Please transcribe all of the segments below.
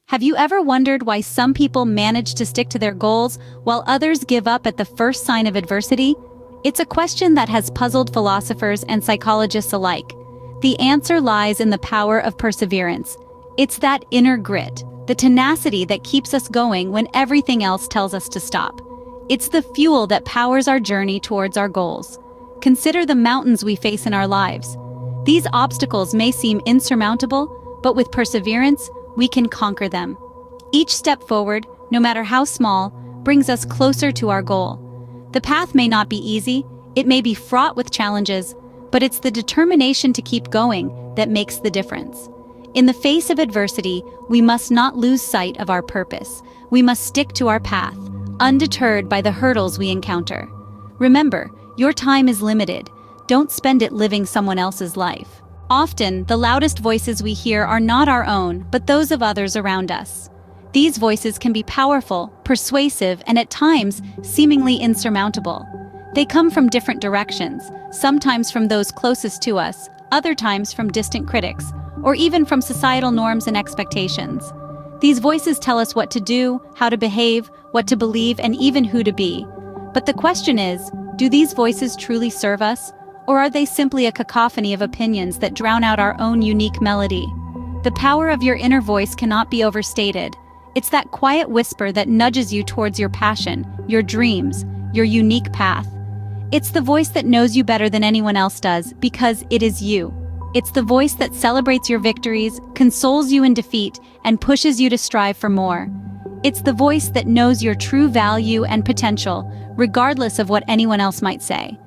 Have you ever wondered why some people manage to stick to their goals while others give up at the first sign of adversity? It's a question that has puzzled philosophers and psychologists alike. The answer lies in the power of perseverance. It's that inner grit, the tenacity that keeps us going when everything else tells us to stop. It's the fuel that powers our journey towards our goals. Consider the mountains we face in our lives. These obstacles may seem insurmountable, but with perseverance, we can conquer them. Each step forward, no matter how small, brings us closer to our goal. The path may not be easy, it may be fraught with challenges, but it's the determination to keep going that makes the difference. In the face of adversity, we must not lose sight of our purpose. We must stick to our path, undeterred by the hurdles we encounter. Remember, your time is limited. Don't spend it living someone else's life. Often, the loudest voices we hear are not our own, but those of others around us. These voices can be powerful, persuasive, and at times, seemingly insurmountable. They come from different directions, sometimes from those closest to us, other times from distant critics, or even from societal norms and expectations. These voices tell us what to do, how to behave, what to believe, and even who to be. But the question is, do these voices truly serve us? Or are they simply a cacophony of opinions that drown out our own unique melody? The power of your inner voice cannot be overstated. It's that quiet whisper that nudges you towards your passion, your dreams, your unique path. It's the voice that knows you better than anyone else does, because it is you. It's the voice that celebrates your victories, consoles you in defeat, and pushes you to strive for more. It's the voice that knows your true value and potential, regardless of what anyone else might say.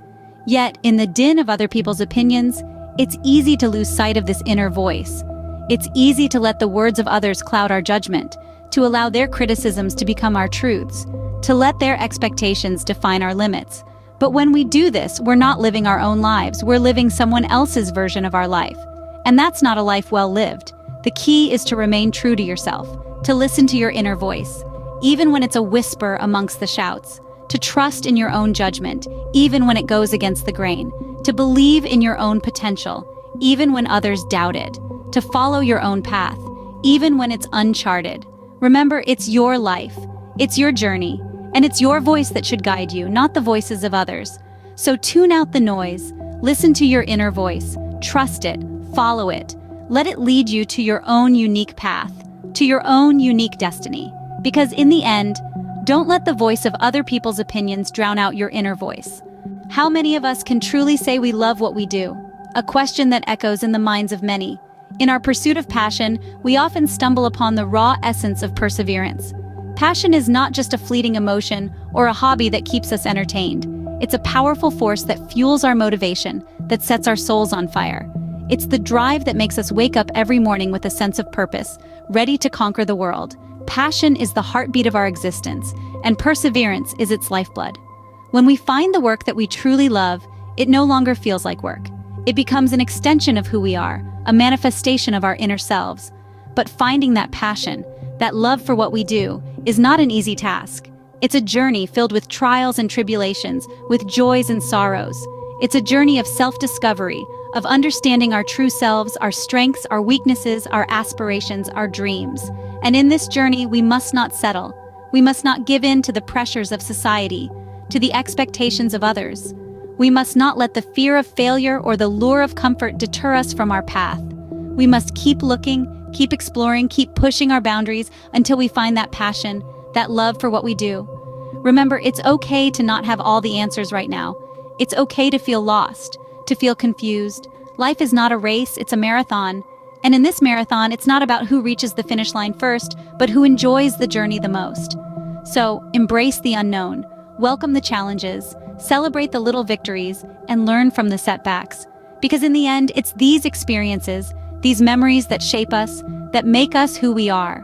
Yet, in the din of other people's opinions, it's easy to lose sight of this inner voice. It's easy to let the words of others cloud our judgment, to allow their criticisms to become our truths, to let their expectations define our limits. But when we do this, we're not living our own lives, we're living someone else's version of our life. And that's not a life well lived. The key is to remain true to yourself, to listen to your inner voice, even when it's a whisper amongst the shouts, to trust in your own judgment, even when it goes against the grain, to believe in your own potential, even when others doubt it, to follow your own path, even when it's uncharted. Remember, it's your life, it's your journey, and it's your voice that should guide you, not the voices of others. So tune out the noise, listen to your inner voice, trust it, follow it. Let it lead you to your own unique path, to your own unique destiny. Because in the end, don't let the voice of other people's opinions drown out your inner voice. How many of us can truly say we love what we do? A question that echoes in the minds of many. In our pursuit of passion, we often stumble upon the raw essence of perseverance. Passion is not just a fleeting emotion or a hobby that keeps us entertained. It's a powerful force that fuels our motivation, that sets our souls on fire. It's the drive that makes us wake up every morning with a sense of purpose, ready to conquer the world. Passion is the heartbeat of our existence, and perseverance is its lifeblood. When we find the work that we truly love, it no longer feels like work. It becomes an extension of who we are, a manifestation of our inner selves. But finding that passion, that love for what we do, is not an easy task. It's a journey filled with trials and tribulations, with joys and sorrows. It's a journey of self-discovery, of understanding our true selves, our strengths, our weaknesses, our aspirations, our dreams. And in this journey, we must not settle. We must not give in to the pressures of society, to the expectations of others. We must not let the fear of failure or the lure of comfort deter us from our path. We must keep looking, keep exploring, keep pushing our boundaries until we find that passion, that love for what we do. Remember, it's okay to not have all the answers right now. It's okay to feel lost, to feel confused. Life is not a race, it's a marathon. And in this marathon, it's not about who reaches the finish line first, but who enjoys the journey the most. So, embrace the unknown, welcome the challenges, celebrate the little victories, and learn from the setbacks. Because in the end, it's these experiences, these memories that shape us, that make us who we are.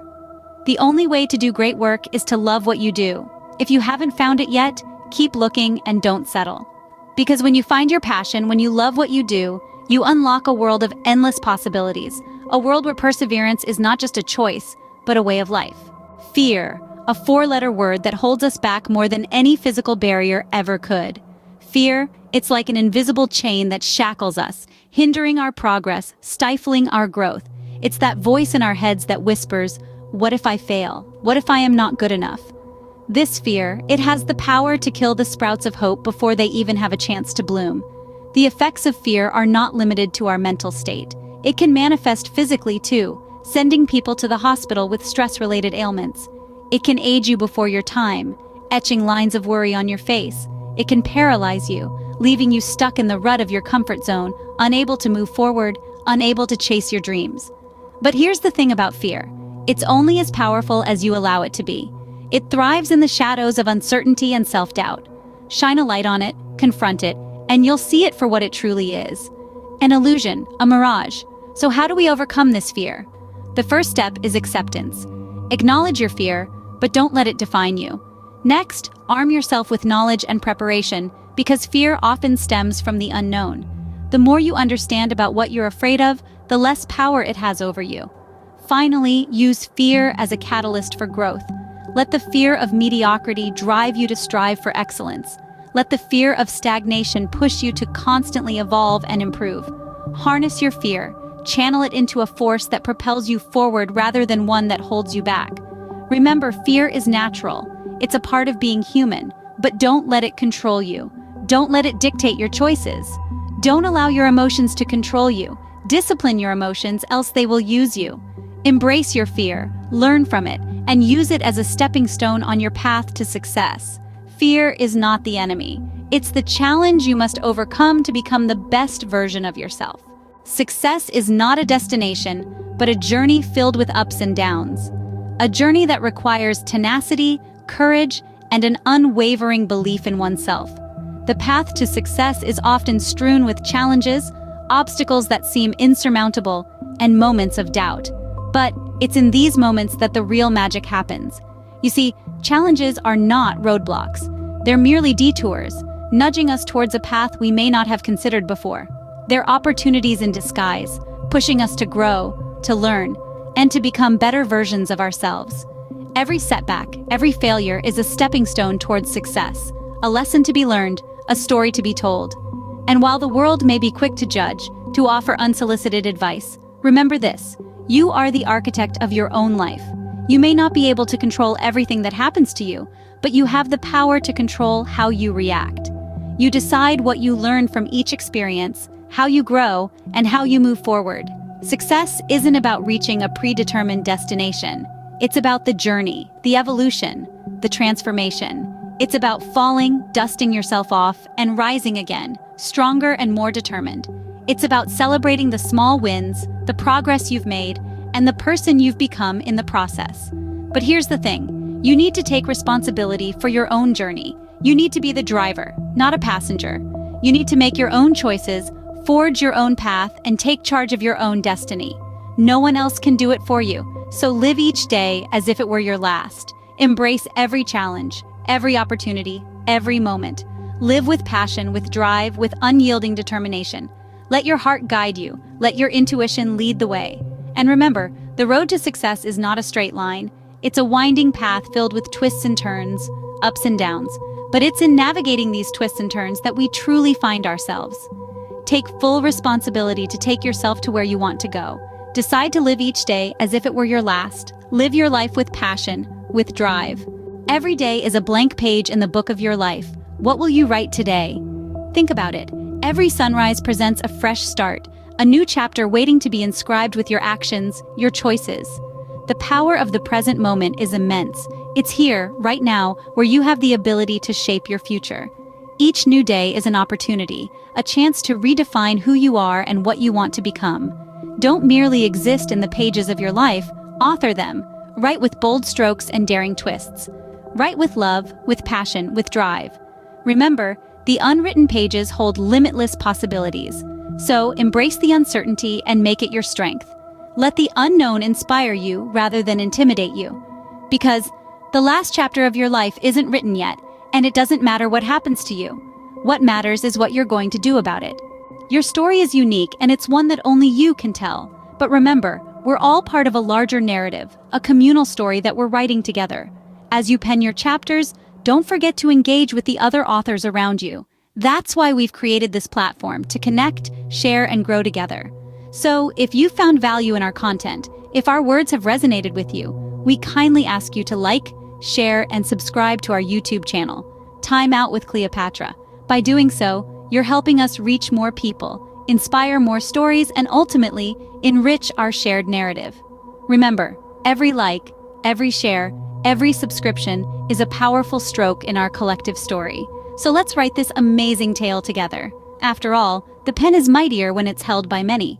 The only way to do great work is to love what you do. If you haven't found it yet, keep looking and don't settle. Because when you find your passion, when you love what you do, you unlock a world of endless possibilities, a world where perseverance is not just a choice, but a way of life. Fear, a four-letter word that holds us back more than any physical barrier ever could. Fear, it's like an invisible chain that shackles us, hindering our progress, stifling our growth. It's that voice in our heads that whispers, What if I fail? What if I am not good enough? This fear, it has the power to kill the sprouts of hope before they even have a chance to bloom. The effects of fear are not limited to our mental state. It can manifest physically too, sending people to the hospital with stress-related ailments. It can age you before your time, etching lines of worry on your face. It can paralyze you, leaving you stuck in the rut of your comfort zone, unable to move forward, unable to chase your dreams. But here's the thing about fear. It's only as powerful as you allow it to be. It thrives in the shadows of uncertainty and self-doubt. Shine a light on it, confront it, and you'll see it for what it truly is. An illusion, a mirage. So how do we overcome this fear? The first step is acceptance. Acknowledge your fear, but don't let it define you. Next, arm yourself with knowledge and preparation, because fear often stems from the unknown. The more you understand about what you're afraid of, the less power it has over you. Finally, use fear as a catalyst for growth. Let the fear of mediocrity drive you to strive for excellence. Let the fear of stagnation push you to constantly evolve and improve. Harness your fear, channel it into a force that propels you forward rather than one that holds you back. Remember, fear is natural. It's a part of being human, but don't let it control you. Don't let it dictate your choices. Don't allow your emotions to control you. Discipline your emotions, else they will use you. Embrace your fear, learn from it, and use it as a stepping stone on your path to success. Fear is not the enemy. It's the challenge you must overcome to become the best version of yourself. Success is not a destination, but a journey filled with ups and downs. A journey that requires tenacity, courage, and an unwavering belief in oneself. The path to success is often strewn with challenges, obstacles that seem insurmountable, and moments of doubt. But it's in these moments that the real magic happens. You see, challenges are not roadblocks. They're merely detours, nudging us towards a path we may not have considered before. They're opportunities in disguise, pushing us to grow, to learn, and to become better versions of ourselves. Every setback, every failure is a stepping stone towards success, a lesson to be learned, a story to be told. And while the world may be quick to judge, to offer unsolicited advice, remember this: you are the architect of your own life. You may not be able to control everything that happens to you, but you have the power to control how you react. You decide what you learn from each experience, how you grow, and how you move forward. Success isn't about reaching a predetermined destination. It's about the journey, the evolution, the transformation. It's about falling, dusting yourself off, and rising again, stronger and more determined. It's about celebrating the small wins, the progress you've made, and the person you've become in the process. But here's the thing: you need to take responsibility for your own journey. You need to be the driver, not a passenger. You need to make your own choices, forge your own path, and take charge of your own destiny. No one else can do it for you, so live each day as if it were your last. Embrace every challenge, every opportunity, every moment. Live with passion, with drive, with unyielding determination. Let your heart guide you. Let your intuition lead the way. And remember, the road to success is not a straight line. It's a winding path filled with twists and turns, ups and downs. But it's in navigating these twists and turns that we truly find ourselves. Take full responsibility to take yourself to where you want to go. Decide to live each day as if it were your last. Live your life with passion, with drive. Every day is a blank page in the book of your life. What will you write today? Think about it. Every sunrise presents a fresh start, a new chapter waiting to be inscribed with your actions, your choices. The power of the present moment is immense. It's here, right now, where you have the ability to shape your future. Each new day is an opportunity, a chance to redefine who you are and what you want to become. Don't merely exist in the pages of your life, author them. Write with bold strokes and daring twists. Write with love, with passion, with drive. Remember, the unwritten pages hold limitless possibilities. So embrace the uncertainty and make it your strength. Let the unknown inspire you rather than intimidate you. Because the last chapter of your life isn't written yet, and it doesn't matter what happens to you. What matters is what you're going to do about it. Your story is unique, and it's one that only you can tell. But remember, we're all part of a larger narrative, a communal story that we're writing together. As you pen your chapters, don't forget to engage with the other authors around you. That's why we've created this platform, to connect, share, and grow together. So, if you found value in our content, if our words have resonated with you, we kindly ask you to like, share, and subscribe to our YouTube channel, Time Out with Cleopatra. By doing so, you're helping us reach more people, inspire more stories, and ultimately, enrich our shared narrative. Remember, every like, every share, every subscription is a powerful stroke in our collective story. So let's write this amazing tale together. After all, the pen is mightier when it's held by many.